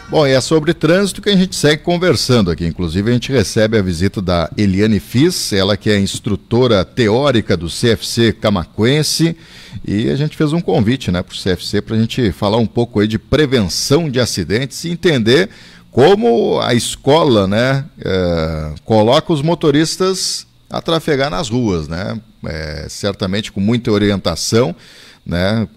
Bom, e é sobre trânsito que a gente segue conversando aqui. Inclusive, a gente recebe a visita da Eliane Fiz, ela que é instrutora teórica do CFC Camaquense, e a gente fez um convite, né, para o CFC para a gente falar um pouco aí de prevenção de acidentes e entender como a escola, né, coloca os motoristas a trafegar nas ruas, né, certamente com muita orientação, né,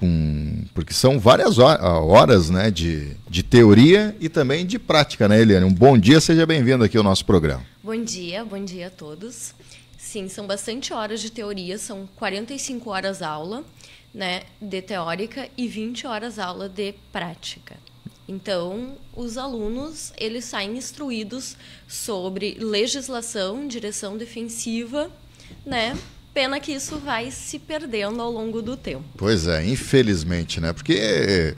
porque são várias horas, né, de teoria e também de prática, né, Eliane? Um bom dia, seja bem-vindo aqui ao nosso programa. Bom dia a todos. Sim, são bastante horas de teoria, são 45 horas aula, né, de teórica e 20 horas aula de prática. Então, os alunos, eles saem instruídos sobre legislação, direção defensiva, né? Pena que isso vai se perdendo ao longo do tempo. Pois é, infelizmente, né? Porque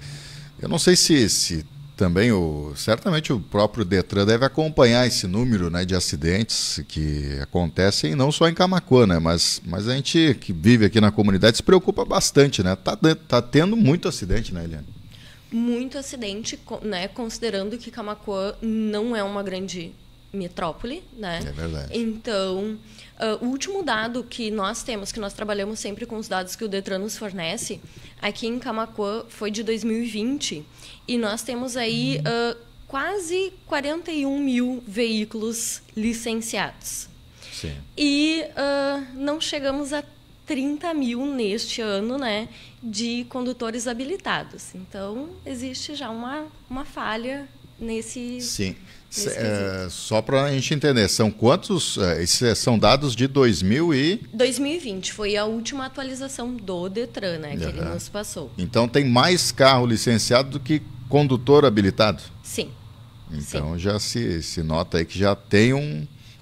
eu não sei se também certamente o próprio Detran deve acompanhar esse número, né, de acidentes que acontecem não só em Camaquã, né? Mas a gente que vive aqui na comunidade se preocupa bastante, né? Tá tendo muito acidente, né, Eliane? Muito acidente, né? Considerando que Camaquã não é uma grande metrópole, né? É verdade. Então, o último dado que nós temos, que nós trabalhamos sempre com os dados que o Detran nos fornece, aqui em Camaquã foi de 2020, e nós temos aí quase 41 mil veículos licenciados. Sim. E não chegamos a 30 mil neste ano, né, de condutores habilitados. Então, existe já uma falha nesse... Sim. Só para a gente entender, são quantos? Esses são dados de 2020, foi a última atualização do Detran, né, que ele nos passou. Então tem mais carro licenciado do que condutor habilitado? Sim. Então já se nota aí que já tem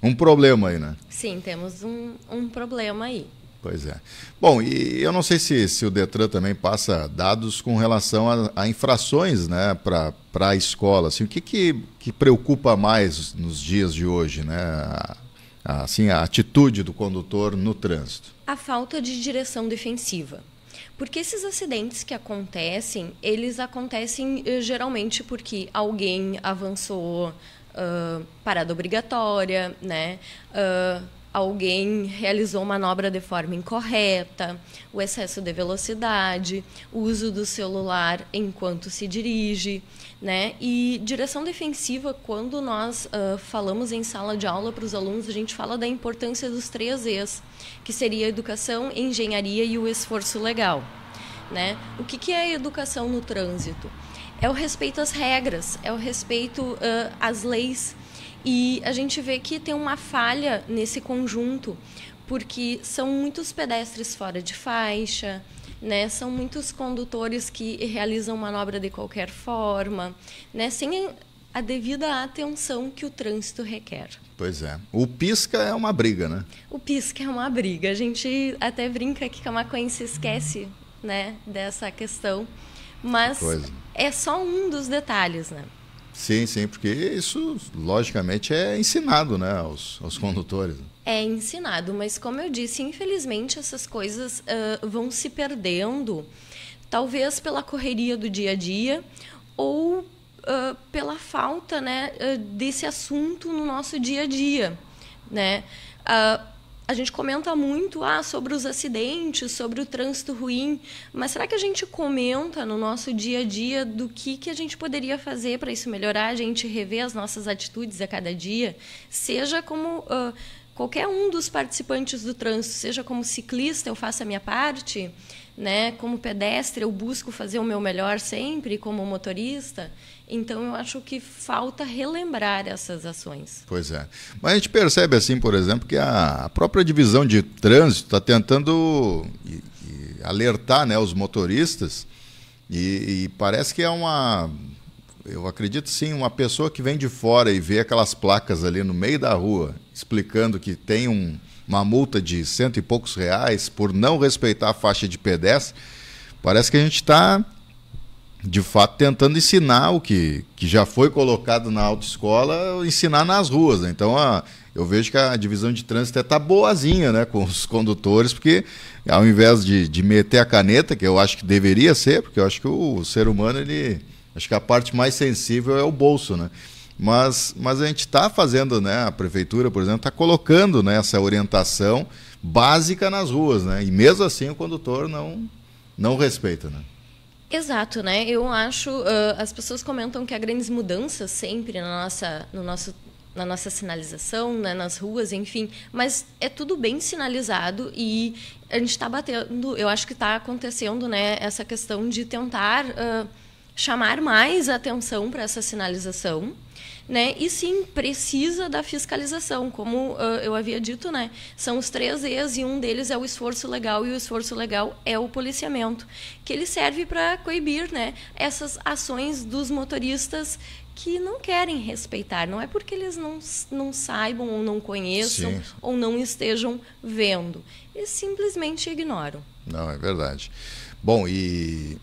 um problema aí, né? Sim, temos um problema aí. Pois é. Bom, e eu não sei se o Detran também passa dados com relação a infrações, né, para a escola. Assim, o que preocupa mais nos dias de hoje, né? Assim, a atitude do condutor no trânsito? A falta de direção defensiva. Porque esses acidentes que acontecem, eles acontecem geralmente porque alguém avançou parada obrigatória, né? Alguém realizou manobra de forma incorreta, o excesso de velocidade, o uso do celular enquanto se dirige, né? E direção defensiva, quando nós falamos em sala de aula para os alunos, a gente fala da importância dos 3 E's, que seria a educação, engenharia e o esforço legal, né? O que é a educação no trânsito? É o respeito às regras, é o respeito às leis. E a gente vê que tem uma falha nesse conjunto, porque são muitos pedestres fora de faixa, né? São muitos condutores que realizam manobra de qualquer forma, né? Sem a devida atenção que o trânsito requer. Pois é. O pisca é uma briga, né? O pisca é uma briga. A gente até brinca que Camaquense esquece, né, dessa questão, mas é só um dos detalhes, né? Sim, porque isso, logicamente, é ensinado, né, aos condutores. É ensinado, mas como eu disse, infelizmente essas coisas vão se perdendo, talvez pela correria do dia a dia ou pela falta, né, desse assunto no nosso dia a dia, né? A gente comenta muito sobre os acidentes, sobre o trânsito ruim, mas será que a gente comenta no nosso dia a dia do que a gente poderia fazer para isso melhorar, a gente rever as nossas atitudes a cada dia, seja como qualquer um dos participantes do trânsito, seja como ciclista, eu faço a minha parte, né? Como pedestre, eu busco fazer o meu melhor sempre, como motorista. Então, eu acho que falta relembrar essas ações. Pois é. Mas a gente percebe, assim, por exemplo, que a própria divisão de trânsito está tentando alertar, né, os motoristas e parece que eu acredito sim, uma pessoa que vem de fora e vê aquelas placas ali no meio da rua explicando que tem uma multa de R$100 e poucos por não respeitar a faixa de pedestre, parece que a gente está de fato tentando ensinar o que já foi colocado na autoescola, ensinar nas ruas, né? Então eu vejo que a divisão de trânsito está boazinha, né, com os condutores, porque ao invés de meter a caneta, que eu acho que deveria ser, porque eu acho que o ser humano Acho que a parte mais sensível é o bolso, né? Mas a gente está fazendo, né? A prefeitura, por exemplo, está colocando, né, essa orientação básica nas ruas, né? E mesmo assim o condutor não respeita, né? Exato, né? Eu acho, as pessoas comentam que há grandes mudanças sempre na nossa sinalização, né, nas ruas, enfim, mas é tudo bem sinalizado e a gente está batendo, eu acho que está acontecendo, né, essa questão de tentar chamar mais atenção para essa sinalização, né? E sim, precisa da fiscalização, como eu havia dito, né? São os 3 E's e um deles é o esforço legal, e o esforço legal é o policiamento, que ele serve para coibir, né, essas ações dos motoristas que não querem respeitar. Não é porque eles não saibam ou não conheçam, sim, ou não estejam vendo. Eles simplesmente ignoram. Não, é verdade. Bom, e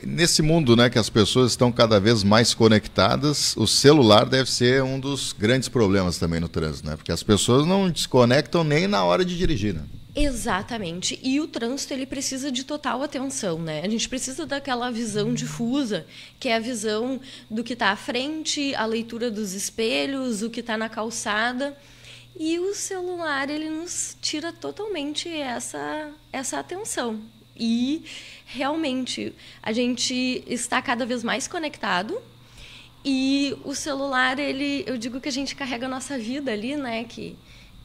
nesse mundo, né, que as pessoas estão cada vez mais conectadas, o celular deve ser um dos grandes problemas também no trânsito, né? Porque as pessoas não desconectam nem na hora de dirigir, né? Exatamente. E o trânsito, ele precisa de total atenção, né? A gente precisa daquela visão difusa, que é a visão do que está à frente, a leitura dos espelhos, o que está na calçada. E o celular, ele nos tira totalmente essa atenção. E realmente a gente está cada vez mais conectado e o celular, eu digo que a gente carrega a nossa vida ali, né, que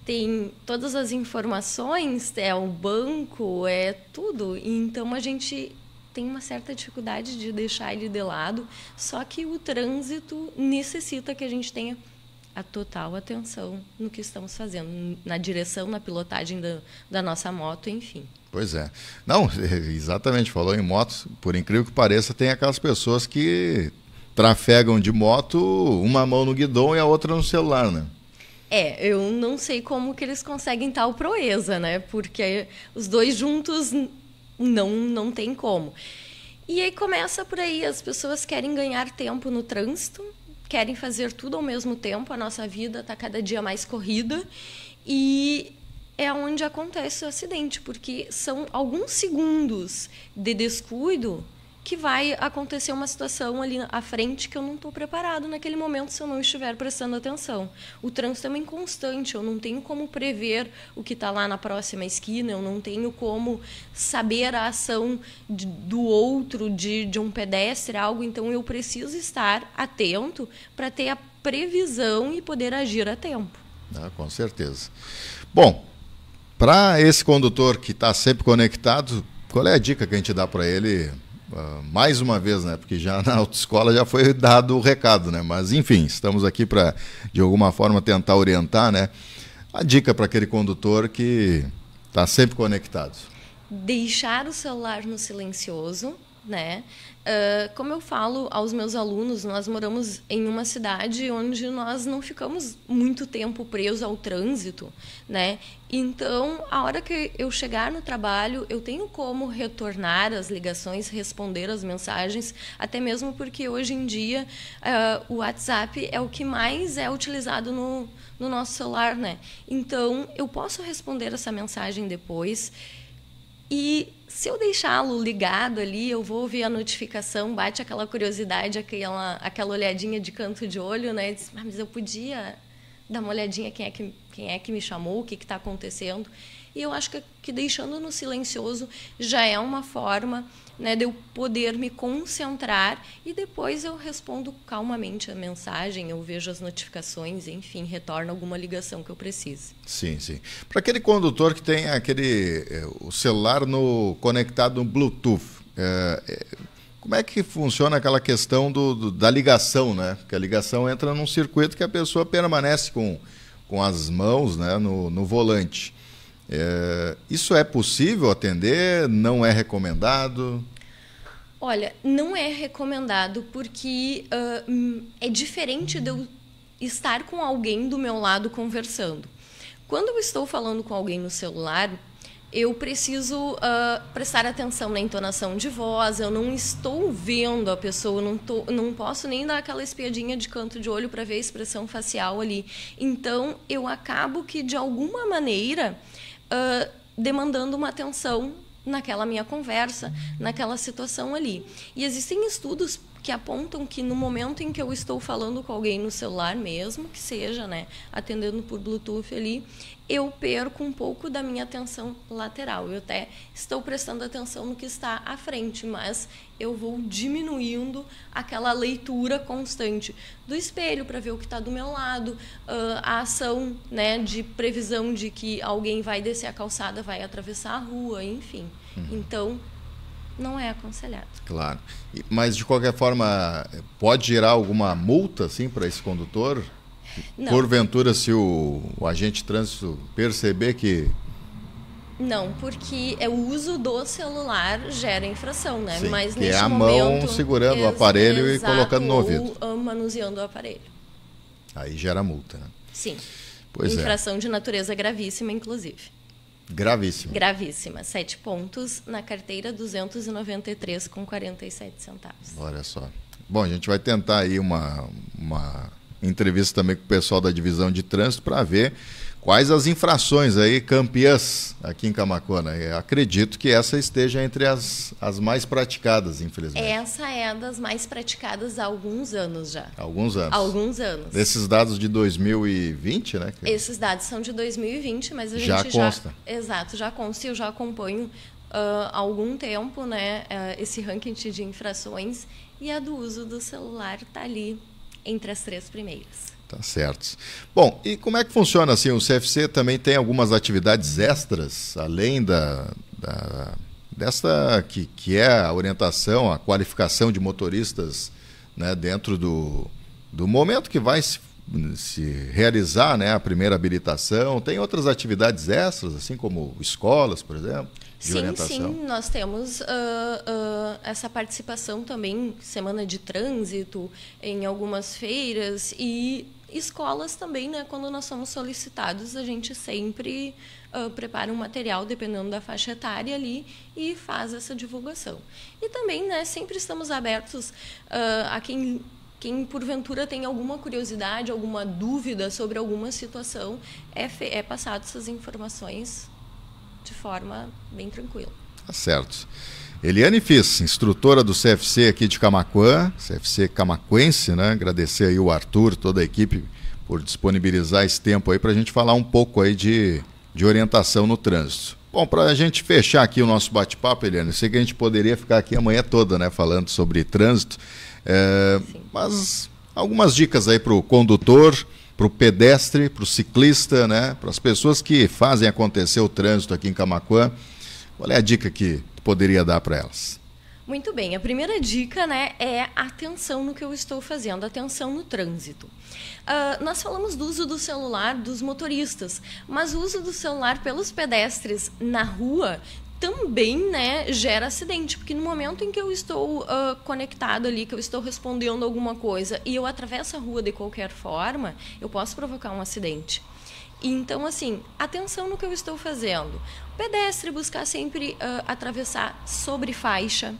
tem todas as informações, é o banco, é tudo, então a gente tem uma certa dificuldade de deixar ele de lado, só que o trânsito necessita que a gente tenha a total atenção no que estamos fazendo, na direção, na pilotagem da nossa moto, enfim. Pois é. Não, exatamente, falou em moto, por incrível que pareça, tem aquelas pessoas que trafegam de moto, uma mão no guidão e a outra no celular, né? Eu não sei como que eles conseguem tal proeza, né? Porque os dois juntos não tem como. E aí começa por aí, as pessoas querem ganhar tempo no trânsito, querem fazer tudo ao mesmo tempo, a nossa vida está cada dia mais corrida e é onde acontece o acidente, porque são alguns segundos de descuido que vai acontecer uma situação ali à frente que eu não estou preparado naquele momento se eu não estiver prestando atenção. O trânsito é uma inconstante, eu não tenho como prever o que está lá na próxima esquina, eu não tenho como saber a ação do outro, de um pedestre, algo, então eu preciso estar atento para ter a previsão e poder agir a tempo. Com certeza. Bom, para esse condutor que está sempre conectado, qual é a dica que a gente dá para ele? Mais uma vez, né? Porque já na autoescola já foi dado o recado, né? Mas, enfim, estamos aqui para, de alguma forma, tentar orientar, né? A dica para aquele condutor que está sempre conectado. Deixar o celular no silencioso, né? Como eu falo aos meus alunos, nós moramos em uma cidade onde nós não ficamos muito tempo presos ao trânsito, né? Então, a hora que eu chegar no trabalho, eu tenho como retornar as ligações, responder as mensagens, até mesmo porque hoje em dia o WhatsApp é o que mais é utilizado no nosso celular, né? Então, eu posso responder essa mensagem depois. E se eu deixá-lo ligado ali, eu vou ouvir a notificação, bate aquela curiosidade, aquela olhadinha de canto de olho, né? Diz, mas eu podia dar uma olhadinha quem é que me chamou, o que está acontecendo. E eu acho que deixando no silencioso já é uma forma, né, de eu poder me concentrar e depois eu respondo calmamente a mensagem, eu vejo as notificações, enfim, retorno alguma ligação que eu precise. Sim, sim. Para aquele condutor que tem o celular conectado no Bluetooth, como é que funciona aquela questão da ligação, né? Porque a ligação entra num circuito que a pessoa permanece com as mãos, né, no volante. Isso é possível atender? Não é recomendado? Olha, não é recomendado porque é diferente de eu estar com alguém do meu lado conversando. Quando eu estou falando com alguém no celular, eu preciso prestar atenção na entonação de voz, eu não estou vendo a pessoa, não posso nem dar aquela espiadinha de canto de olho para ver a expressão facial ali. Então, eu acabo que, de alguma maneira, demandando uma atenção naquela minha conversa, naquela situação ali. E existem estudos que apontam que no momento em que eu estou falando com alguém no celular mesmo, que seja, né, atendendo por Bluetooth ali, eu perco um pouco da minha atenção lateral. Eu até estou prestando atenção no que está à frente, mas eu vou diminuindo aquela leitura constante do espelho para ver o que está do meu lado, a ação, né, de previsão de que alguém vai descer a calçada, vai atravessar a rua, enfim. Então, não é aconselhado. Claro. Mas, de qualquer forma, pode gerar alguma multa assim, para esse condutor? Não. Porventura, se o agente de trânsito perceber que... Não, porque o uso do celular gera infração, né? Sim, mas que neste é a momento, mão segurando o aparelho e colocando no ouvido. Ou manuseando o aparelho. Aí gera multa, né? Sim. Pois infração de natureza gravíssima, inclusive. Gravíssima. Gravíssima. 7 pontos na carteira, 293,47 centavos. Olha só. Bom, a gente vai tentar aí uma entrevista também com o pessoal da divisão de trânsito para ver quais as infrações aí campeãs aqui em Camaquã, né? Eu acredito que essa esteja entre as mais praticadas, infelizmente. Essa é das mais praticadas há alguns anos já. Alguns anos. Alguns anos. Esses dados de 2020, né? Esses dados são de 2020, mas a gente já consta. Exato, já consta e eu já acompanho há algum tempo, né, esse ranking de infrações, e a do uso do celular está ali entre as 3 primeiras. Tá certo. Bom, e como é que funciona assim? O CFC também tem algumas atividades extras, além desta que é a orientação, a qualificação de motoristas, né, dentro do momento que vai se realizar, né, a primeira habilitação. Tem outras atividades extras, assim como escolas, por exemplo, de orientação? Sim, nós temos essa participação também, semana de trânsito, em algumas feiras, e escolas também, né, quando nós somos solicitados, a gente sempre prepara um material, dependendo da faixa etária ali, e faz essa divulgação. E também, né, sempre estamos abertos a quem porventura tem alguma curiosidade, alguma dúvida sobre alguma situação, é passado essas informações de forma bem tranquila. Tá certo. Eliane Fiss, instrutora do CFC aqui de Camaquã, CFC camaquense, né? Agradecer aí o Arthur, toda a equipe, por disponibilizar esse tempo aí para a gente falar um pouco aí de orientação no trânsito. Bom, para a gente fechar aqui o nosso bate-papo, Eliane, eu sei que a gente poderia ficar aqui a manhã toda, né, falando sobre trânsito, mas algumas dicas aí para o condutor, para o pedestre, para o ciclista, né, para as pessoas que fazem acontecer o trânsito aqui em Camaquã. Qual é a dica que tu poderia dar para elas? Muito bem, a primeira dica, né, é atenção no que eu estou fazendo, atenção no trânsito. Nós falamos do uso do celular dos motoristas, mas o uso do celular pelos pedestres na rua também, né, gera acidente, porque no momento em que eu estou conectado ali, que eu estou respondendo alguma coisa e eu atravesso a rua de qualquer forma, eu posso provocar um acidente. Então, assim, atenção no que eu estou fazendo. O pedestre buscar sempre atravessar sobre faixa,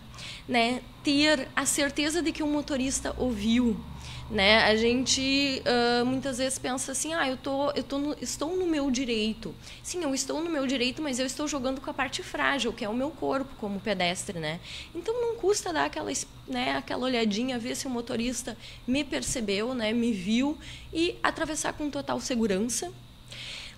né? Ter a certeza de que o motorista ouviu, né? A gente muitas vezes pensa assim, estou no meu direito. Sim, eu estou no meu direito, mas eu estou jogando com a parte frágil, que é o meu corpo como pedestre, né? Então não custa dar aquela olhadinha, ver se o motorista me percebeu, né? Me viu, e atravessar com total segurança.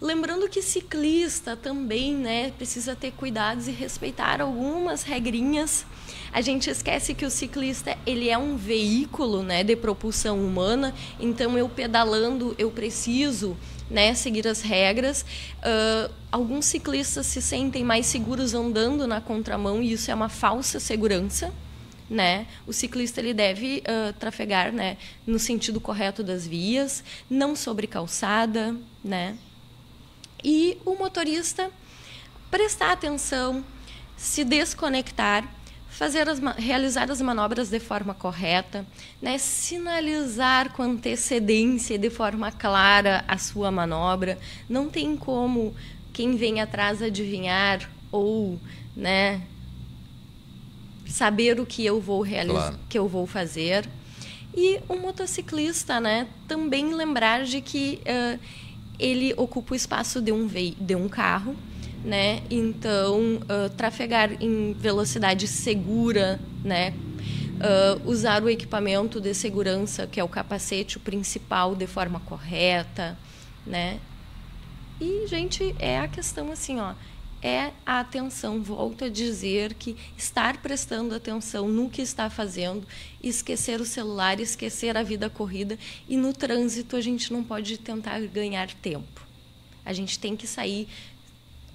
Lembrando que ciclista também, né, precisa ter cuidados e respeitar algumas regrinhas. A gente esquece que o ciclista, ele é um veículo, né, de propulsão humana, então eu pedalando, eu preciso, né, seguir as regras. Alguns ciclistas se sentem mais seguros andando na contramão, e isso é uma falsa segurança, né? O ciclista, ele deve trafegar, né, no sentido correto das vias, não sobre calçada, né? E o motorista prestar atenção, se desconectar, realizar as manobras de forma correta, né? Sinalizar com antecedência e de forma clara a sua manobra. Não tem como quem vem atrás adivinhar ou, né, saber o que eu vou realizar, claro, que eu vou fazer. E o motociclista, né, também lembrar de que ele ocupa o espaço de um carro, né? Então, trafegar em velocidade segura, né, usar o equipamento de segurança, que é o capacete, o principal, de forma correta, né? E, gente, é a questão assim, ó, é a atenção. Volto a dizer que estar prestando atenção no que está fazendo, esquecer o celular, esquecer a vida corrida. E no trânsito a gente não pode tentar ganhar tempo. A gente tem que sair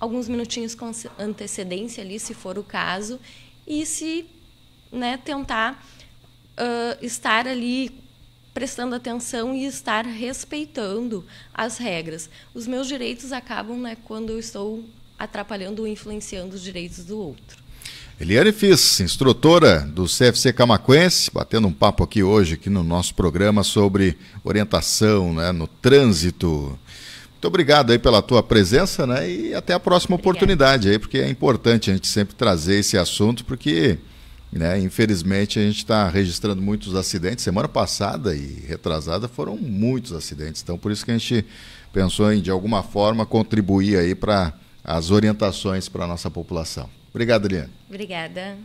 alguns minutinhos com antecedência ali, se for o caso, e se, né, tentar estar ali prestando atenção e estar respeitando as regras. Os meus direitos acabam, né, quando eu estou atrapalhando ou influenciando os direitos do outro. Eliane Fiz, instrutora do CFC Camaquense, batendo um papo aqui hoje aqui no nosso programa sobre orientação, né, no trânsito. Muito obrigado aí pela tua presença, né, e até a próxima oportunidade aí, porque é importante a gente sempre trazer esse assunto, porque, né, infelizmente a gente está registrando muitos acidentes. Semana passada e retrasada foram muitos acidentes, então por isso que a gente pensou em, de alguma forma, contribuir aí para as orientações para a nossa população. Obrigado, Eliane. Obrigada.